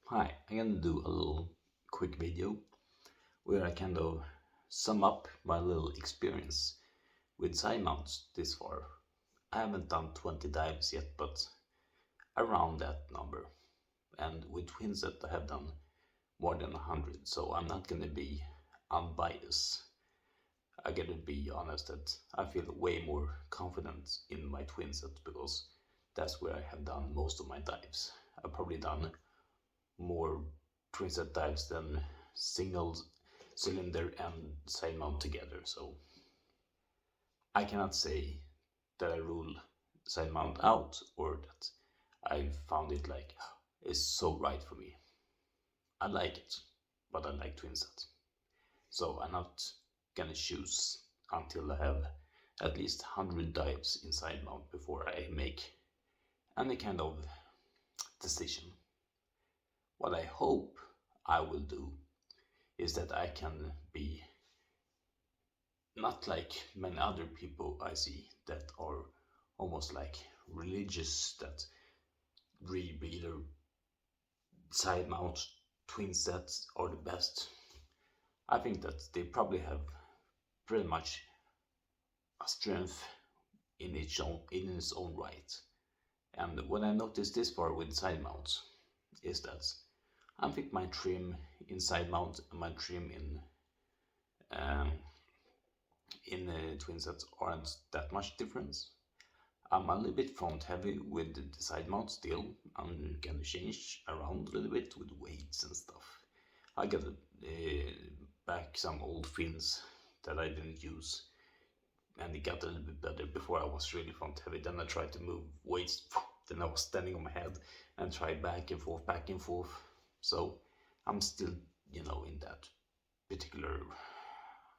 Hi, I'm gonna do a little quick video where I kind of sum up my little experience with side mounts this far. I haven't done 20 dives yet, but around that number. And with twin set, I have done more than 100, so I'm not gonna be unbiased. I gotta be honest that I feel way more confident in my twin set because that's where I have done most of my dives. I've probably done more twin set dives than single cylinder and side mount together. So I cannot say that I rule side mount out or that I found it like it's so right for me. I like it, but I like twin set. So I'm not gonna choose until I have at least 100 dives in side mount before I make any kind of decision. What I hope I will do is that I can be not like many other people I see that are almost like religious that read either side mount twin sets are the best. I think that they probably have pretty much a strength in its own right. And what I noticed this far with side mounts is that I think my trim in side mount and my trim um, in twin sets aren't that much difference. I'm a little bit front heavy with the side mount still. I'm gonna change around a little bit with weights and stuff. I got back some old fins that I didn't use, and it got a little bit better. Before I was really front heavy. Then I tried to move weights. Then I was standing on my head and tried back and forth, back and forth. So I'm still, in that particular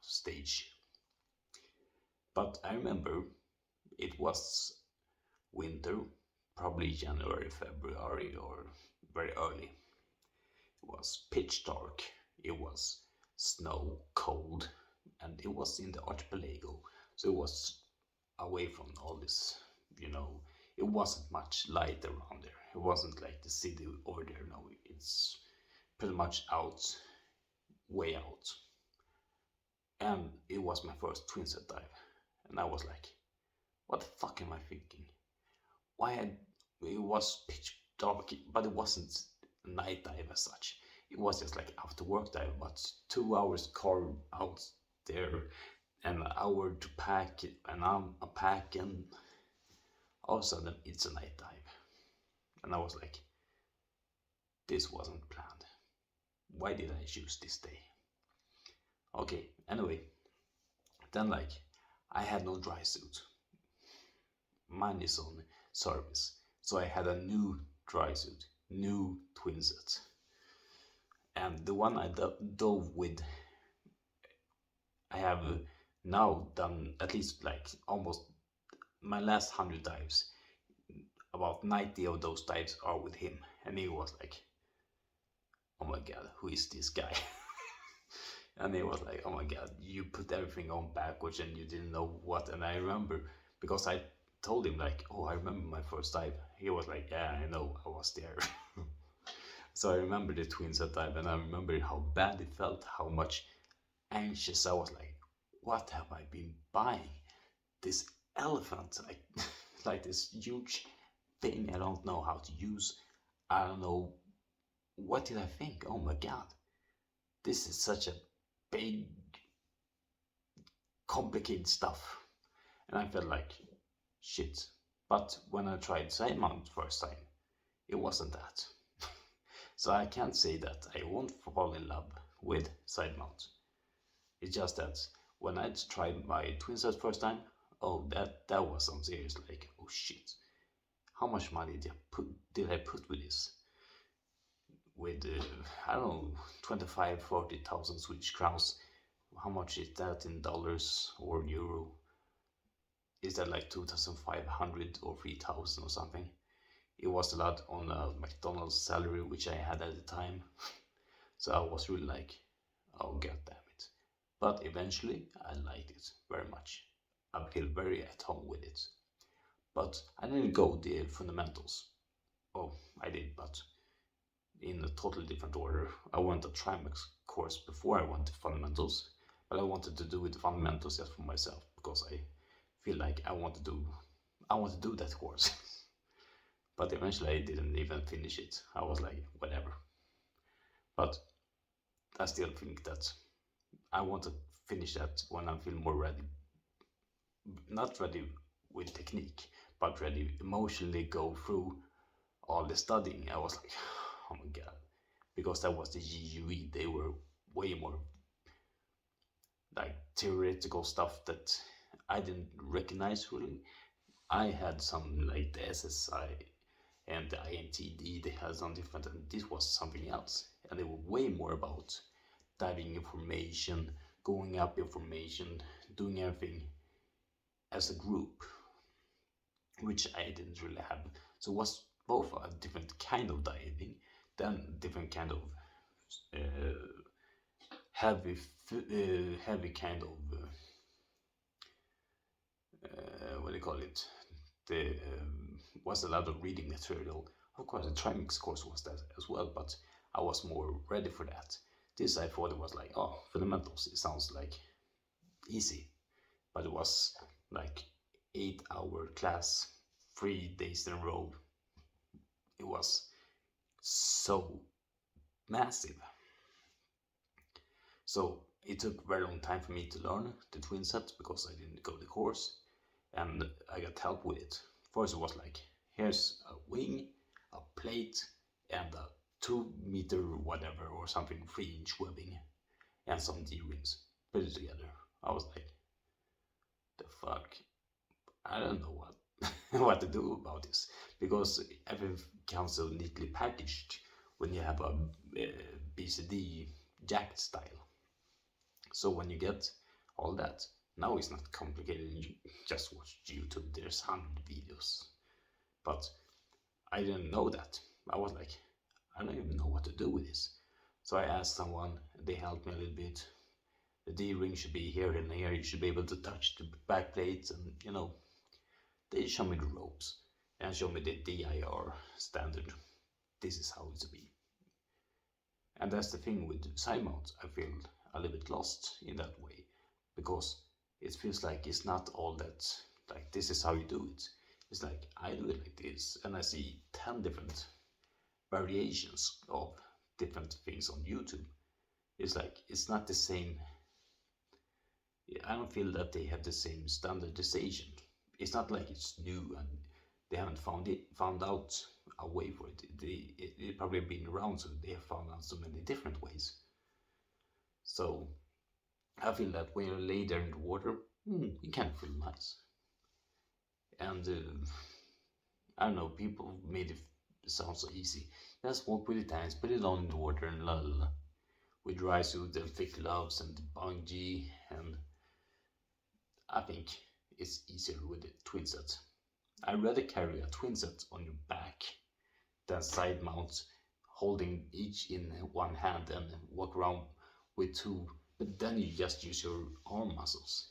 stage. But I remember it was winter, probably January, February, or very early. It was pitch dark, it was snow, cold, and it was in the archipelago, so it was away from all this, you know, it wasn't much light around there. It wasn't like the city over there, no, it's pretty much out, way out. And it was my first twin set dive, and I was like, what the fuck am I thinking? Why it was pitch dark, but it wasn't a night dive as such. It was just like after work dive, but 2 hours car out there, an hour to pack, and I'm a pack, and all of a sudden it's a night dive, and I was like, this wasn't planned. Why did I choose this day? Okay, anyway, then like I had no dry suit. Mine is on service, so I had a new dry suit, new twin set. And the one I dove with, I have now done at least like almost my last 100 dives. About 90 of those dives are with him, and he was like, "Oh my god, who is this guy?" And he was like, "Oh my god, you put everything on backwards and you didn't know what." And I remember because I told him like, "Oh, I remember my first dive." He was like, "Yeah, I know, I was there." So I remember the twin set dive, and I remember how bad it felt, how much anxious I was. Like, what have I been buying? This elephant, like, like this huge thing I don't know how to use. I don't know. What did I think? Oh my god, this is such a big, complicated stuff. And I felt like shit. But when I tried side mount first time, it wasn't that. So I can't say that I won't fall in love with side mount. It's just that when I tried my twin set first time, oh that was some serious, like, oh shit, how much money did I put with this? With I don't know, 25 40,000 Swedish crowns. How much is that in dollars or euro? Is that like 2,500 or 3,000 or something? It was a lot on a McDonald's salary which I had at the time. So I was really like, oh god damn it. But eventually I liked it very much. I feel very at home with it. But I didn't go the fundamentals. Oh, I did, but in a totally different order. I went a Trimax course before I went to fundamentals, but I wanted to do it fundamentals just for myself because I feel like I want to do that course. But eventually I didn't even finish it. I was like, whatever. But I still think that I want to finish that when I feel more ready. Not ready with technique, but ready emotionally go through all the studying. I was like, oh my god, because that was the GUE. They were way more like theoretical stuff that I didn't recognize really. I had some like the SSI and the INTD, they had some different, and this was something else. And they were way more about diving information, going up information, doing everything as a group, which I didn't really have. So it was both a different kind of diving, then different kind of uh, heavy kind of what do you call it? The was a lot of reading material. Of course, the Trimix course was that as well, but I was more ready for that. This I thought it was like, oh, fundamentals. It sounds like easy, but it was like 8 hour class, 3 days in a row. It was so massive. So it took a very long time for me to learn the twin sets because I didn't go the course, and I got help with it. First it was like, here's a wing, a plate, and a 2 meter whatever or something 3-inch webbing, and some D-rings. Put it together. I was like, the fuck? I don't know what what to do about this because everything comes so neatly packaged when you have a BCD jacked style. So when you get all that, now it's not complicated. You just watch YouTube. There's 100 videos, but I didn't know that. I was like, I don't even know what to do with this. So I asked someone. They helped me a little bit. The D-ring should be here and here. You should be able to touch the back plates, and they show me the ropes and show me the DIR standard. This is how it should be. And that's the thing with side mounts. I feel a little bit lost in that way because it feels like it's not all that like this is how you do it. It's like I do it like this, and I see 10 different variations of different things on YouTube. It's like it's not the same. I don't feel that they have the same standardization. It's not like it's new and they haven't found out a way for it. It probably been around, so they have found out so many different ways. So I feel that when you lay there in the water, it can feel nice. And I don't know, people made it sound so easy. Just walk with the tanks, put it on in the water, and la la la. With dry suit and thick gloves and bungee, and I think it's easier with the twin set. I'd rather carry a twin set on your back than side mounts holding each in one hand and walk around with two, but then you just use your arm muscles.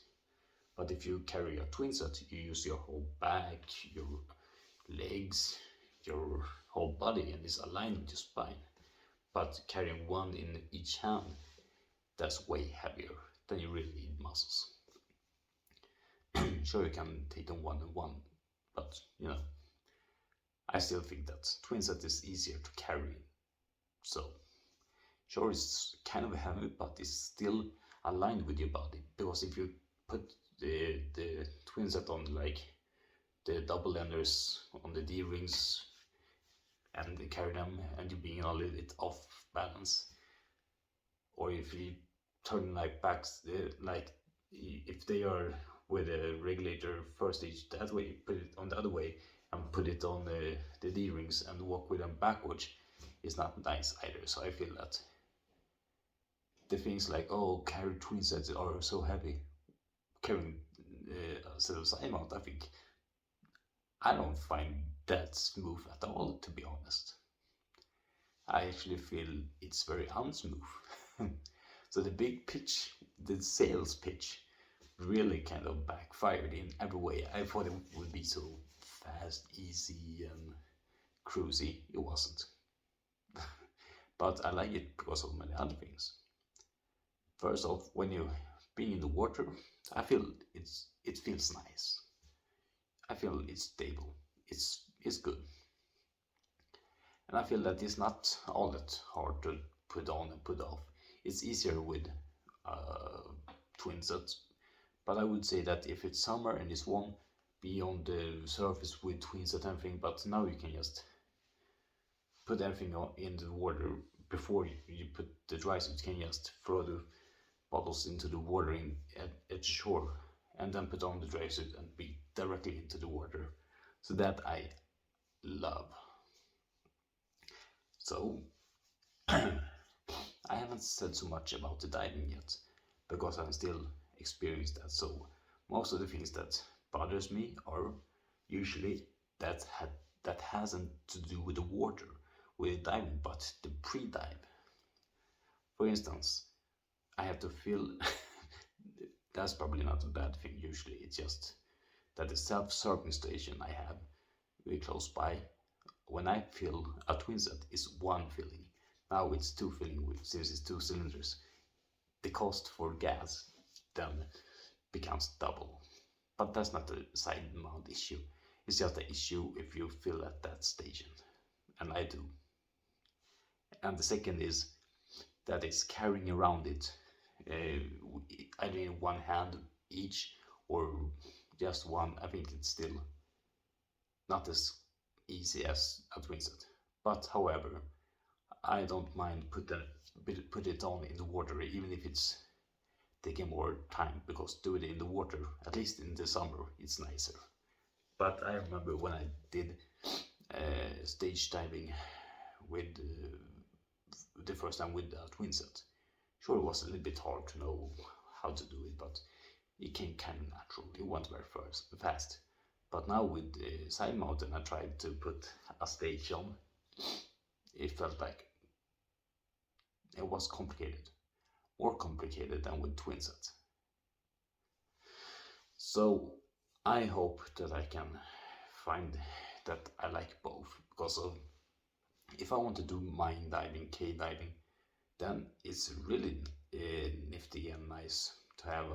But if you carry a twin set, you use your whole back, your legs, your whole body, and it's aligned with your spine. But carrying one in each hand, that's way heavier than you really need muscles. Sure, you can take them one and one, but I still think that twin set is easier to carry. So, sure, it's kind of heavy, but it's still aligned with your body. Because if you put the twin set on like the double enders on the D rings and carry them, and you being a little bit off balance, or if you turn like backs, like if they are with a regulator first stage that way, put it on the other way and put it on the D rings and walk with them backwards, it's not nice either. So I feel that the things like, oh, carry twin sets are so heavy, carrying a set of side mount, I don't find that smooth at all, to be honest. I actually feel it's very unsmooth. So the big pitch, the sales pitch, really kind of backfired in every way. I thought it would be so fast, easy, and cruisy. It wasn't. but I like it because of many other things. First off, when you being in the water, I feel it feels nice. I feel it's stable. It's good, and I feel that it's not all that hard to put on and put off. It's easier with uh, twin sets, but I would say that if it's summer and it's warm, be on the surface with twin set and everything. But now you can just put everything in the water before you put the dry suit. You can just throw the bottles into the water at shore and then put on the dry suit and be directly into the water. So that I love. So I haven't said so much about the diving yet because I'm still experienced that. So most of the things that bothers me are usually that hasn't to do with the water, with diving, but the pre-dive. For instance, I have to feel that's probably not a bad thing usually. It's just that the self-serving station I have very close by, when I fill a twin set, is one filling. Now it's two filling since it's two cylinders. The cost for gas then becomes double. But that's not a side mount issue. It's just an issue if you fill at that station. And I do. And the second is that it's carrying around it either in one hand each or just one. I think it's still not as easy as a twin set. But however, I don't mind put it on in the water even if it's taking more time, because do it in the water, at least in the summer, it's nicer. But I remember when I did stage diving with the first time with a twin set. Sure, it was a little bit hard to know how to do it, but it came kind of natural. It went very fast. But now with the side mount, and I tried to put a stage on, it felt like it was complicated, more complicated than with twin sets. So I hope that I can find that I like both, because of if I want to do mine diving, cave diving, then it's really nifty and nice to have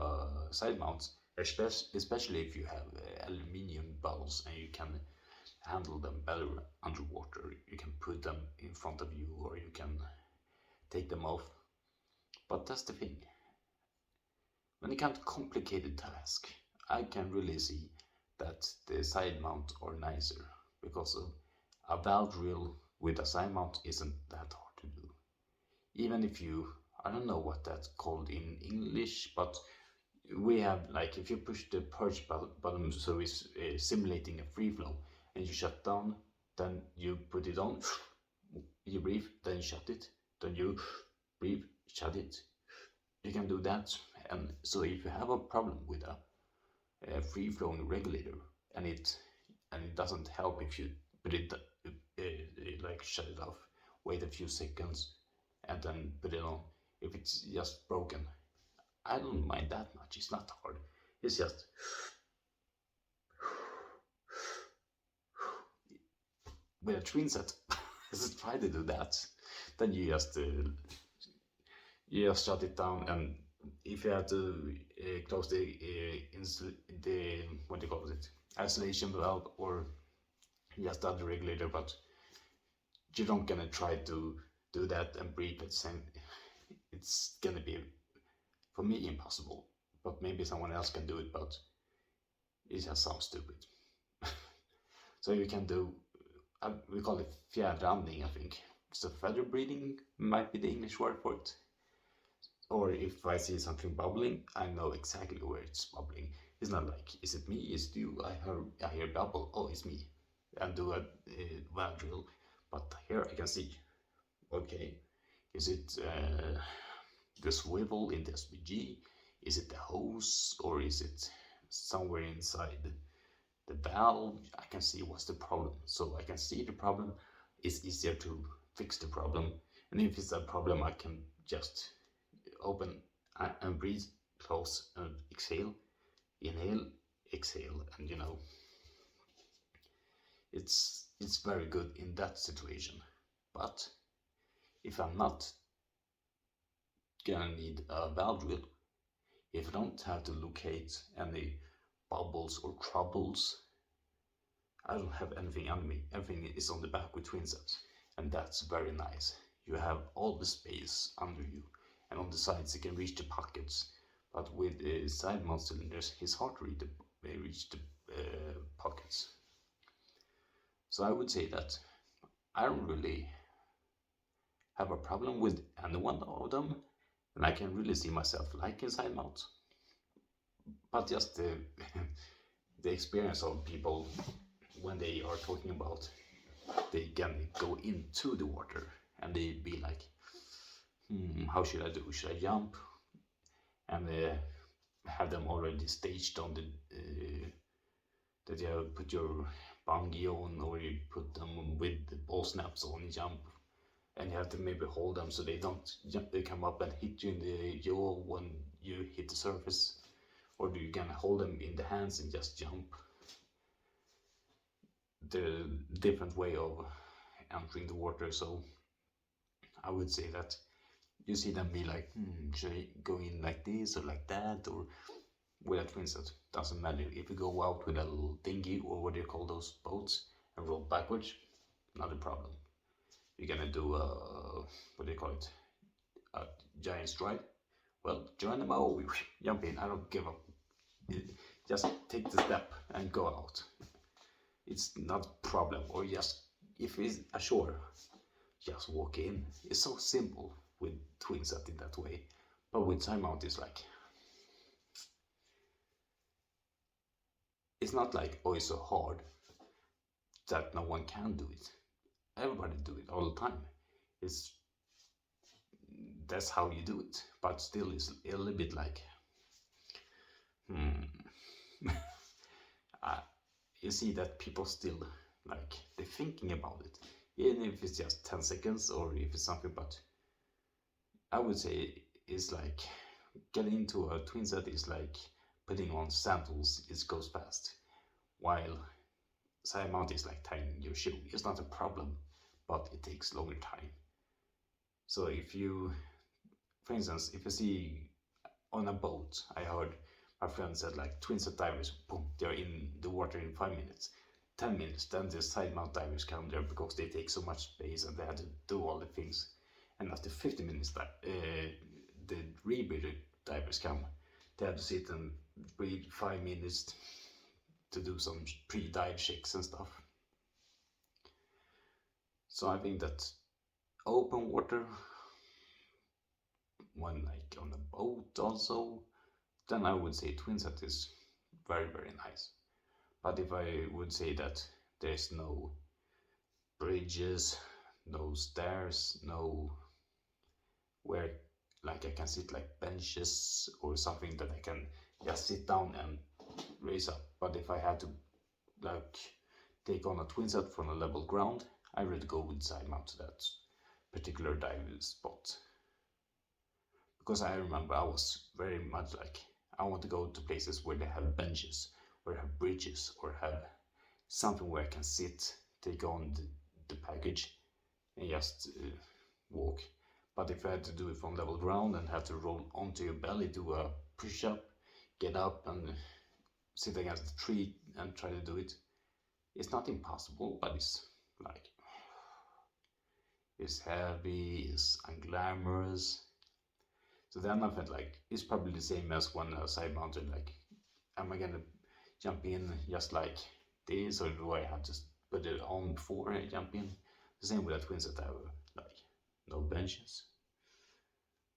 side mounts, especially if you have aluminium bottles and you can handle them better underwater. You can put them in front of you or you can take them off. But that's the thing. When it comes to complicated tasks, I can really see that the side mount are nicer, because a valve drill with a side mount isn't that hard to do. Even if you, I don't know what that's called in English, but we have, like, if you push the purge button so it's simulating a free flow and you shut down, then you put it on, you breathe, then you shut it, then you breathe, shut it. You can do that. And so if you have a problem with a free flowing regulator and it doesn't help if you put it like shut it off, wait a few seconds and then put it on, if it's just broken, I don't mind that much. It's not hard. It's just with a twin set. Just try to do that. Then you just shut it down, and if you have to close the what do you call it, isolation valve, or just add the regulator, but you're not gonna try to do that and breathe at the same. It's gonna be, for me, impossible. But maybe someone else can do it, but it just sounds stupid. So you can do, we call it fjärrandning, I think. So feather breathing might be the English word for it. Or if I see something bubbling, I know exactly where it's bubbling. It's not like, is it me? Is it you? I hear bubble. Oh, it's me. And do a valve drill. But here I can see. Okay, is it the swivel in the SPG? Is it the hose, or is it somewhere inside the valve? I can see what's the problem. So I can see the problem. It's easier to fix the problem. And if it's a problem, I can just open and breathe, close and exhale, inhale, exhale, and it's very good in that situation. But if I'm not gonna need a valve drill, if I don't have to locate any bubbles or troubles, I don't have anything on me. Everything is on the back with twin sets, and that's very nice. You have all the space under you, and on the sides you can reach the pockets. But with the side mount cylinders, it's hard to reach the pockets. So I would say that I don't really have a problem with any one of them, and I can really see myself liking side mounts. But just the the experience of people when they are talking about they can go into the water and they be like, how should I do? Should I jump? And have them already staged on the that you put your bungee on, or you put them with the ball snaps on and jump, and you have to maybe hold them so they don't jump, they come up and hit you in the jaw when you hit the surface, or do you can hold them in the hands and just jump? The different way of entering the water. So I would say that you see them be like, should I go in like this or like that, or with a twin set? Doesn't matter. If you go out with a little dinghy, or what do you call those boats, and roll backwards, not a problem. You're gonna do what do you call it, a giant stride? Well, join them all, jump in. I don't give up. Just take the step and go out. It's not a problem. Or just if it's ashore, just walk in. It's so simple with twin set in that way. But with side mount, it's like, it's not like, oh, it's so hard that no one can do it. Everybody do it all the time. It's that's how you do it. But still, it's a little bit like, you see that people still like they're thinking about it, even if it's just 10 seconds or if it's something. But I would say it's like getting into a twin set is like putting on sandals. It goes fast, while side mount is like tying your shoe. It's not a problem, but it takes longer time. So if you, for instance, if you see on a boat, I heard my friend said like twin set divers, boom, they're in the water in 5 minutes. 10 minutes, then the side mount divers come there because they take so much space and they had to do all the things. And after 50 minutes, the rebreather divers come. They have to sit and breathe 5 minutes to do some pre-dive checks and stuff. So I think that open water, when like on a boat also, then I would say twin set is very, very nice. But if I would say that there's no bridges, no stairs, no where like I can sit like benches or something that I can just sit down and raise up. But if I had to like take on a twin set from a level ground, I would go with side mount to that particular diving spot. Because I remember I was very much like, I want to go to places where they have benches, or have bridges, or have something where I can sit, take on the package, and just walk. But if I had to do it from level ground and have to roll onto your belly, do a push up, get up and sit against the tree and try to do it, it's not impossible, but it's like, it's heavy, it's unglamorous. So then I felt like it's probably the same as when a side mounted, like, am I gonna jump in just like this, or do I have to put it on before I jump in? The same with a twin set tower, like no benches,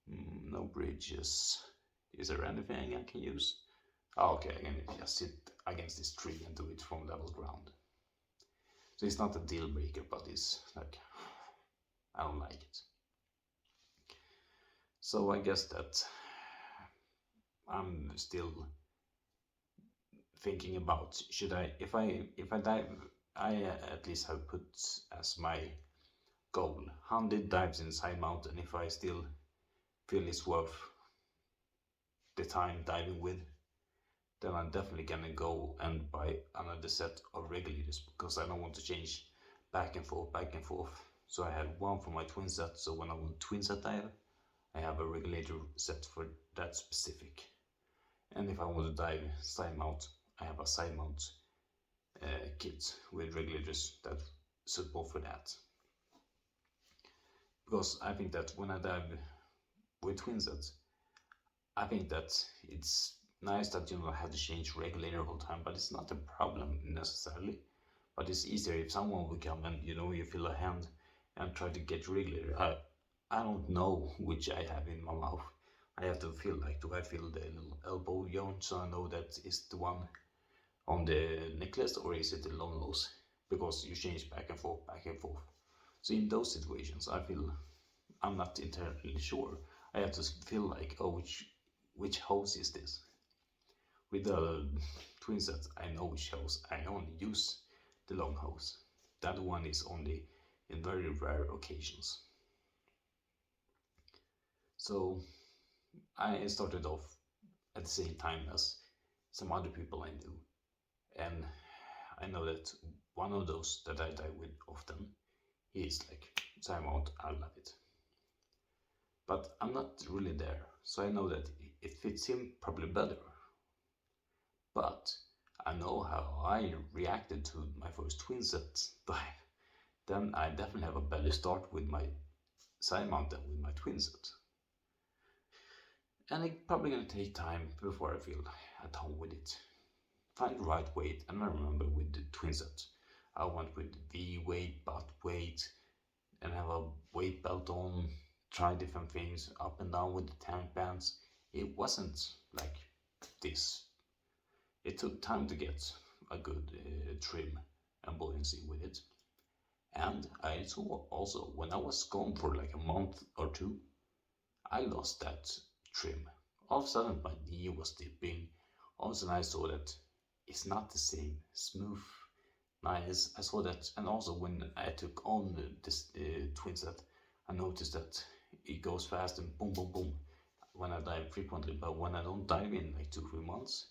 no bridges. Is there anything I can use? Oh, okay, I can just sit against this tree and do it from level ground. So it's not a deal breaker, but it's like, I don't like it. So I guess that I'm still thinking about, should I, if I dive, I at least have put as my goal 100 dives in side mount, and if I still feel it's worth the time diving with, then I'm definitely gonna go and buy another set of regulators, because I don't want to change back and forth. So I have one for my twin set. So when I want twin set dive, I have a regulator set for that specific. And if I want to dive side mount, I have a side mount kit with regulators that support for that. Because I think that when I dive with twin sets, I think that it's nice that you don't have to change regulator all the time, but it's not a problem necessarily. But it's easier if someone will come and you feel a hand and try to get regulator. I don't know which I have in my mouth. I have to feel like, do I feel the little elbow joint so I know that is the one on the necklace or is it the long nose? Because you change back and forth, back and forth. So in those situations, I feel I'm not entirely sure. I have to feel like, oh, which hose is this? With the twin sets, I know which hose. I only use the long hose. That one is only in very rare occasions. So I started off at the same time as some other people I knew, and I know that one of those that I dive with often, he is like, time out, I love it. But I'm not really there, so I know that it fits him probably better. But I know how I reacted to my first twin set dive. Then I definitely have a better start with my side mount than with my twin set. And it's probably gonna take time before I feel at home with it. Find the right weight, and I remember with the twin set, I went with V weight, butt weight, and have a weight belt on, try different things up and down with the tank bands. It wasn't like this. It took time to get a good trim and buoyancy with it. And I saw also when I was gone for like a month or two, I lost that trim. All of a sudden my knee was dipping. All of a sudden I saw that it's not the same smooth, nice. I saw that, and also when I took on this twin set, I noticed that it goes fast and boom, boom, boom when I dive frequently. But when I don't dive in like 2-3 months,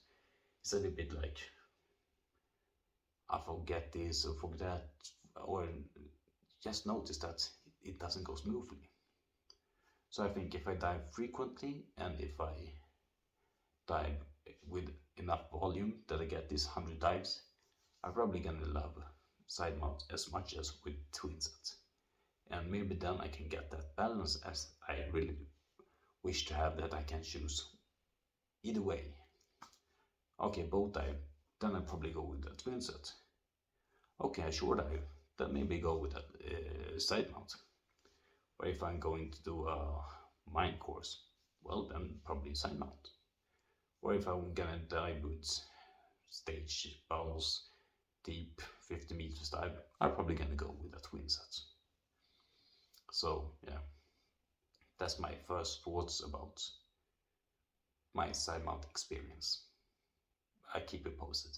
it's a little bit like I forget this or forget that, or just notice that it doesn't go smoothly. So I think if I dive frequently and if I dive with enough volume that I get these 100 dives, I'm probably gonna love side mount as much as with twin sets. And maybe then I can get that balance as I really wish to have, that I can choose either way. Okay, both dive, then I probably go with that twin set. Okay, I short dive, then maybe go with that side mount. Or if I'm going to do a mine course, well then probably side mount. Or if I'm gonna dive with stage bowls, deep 50 meters dive, I'm probably gonna go with a twin set. So yeah, that's my first thoughts about my side mount experience. I keep it posted.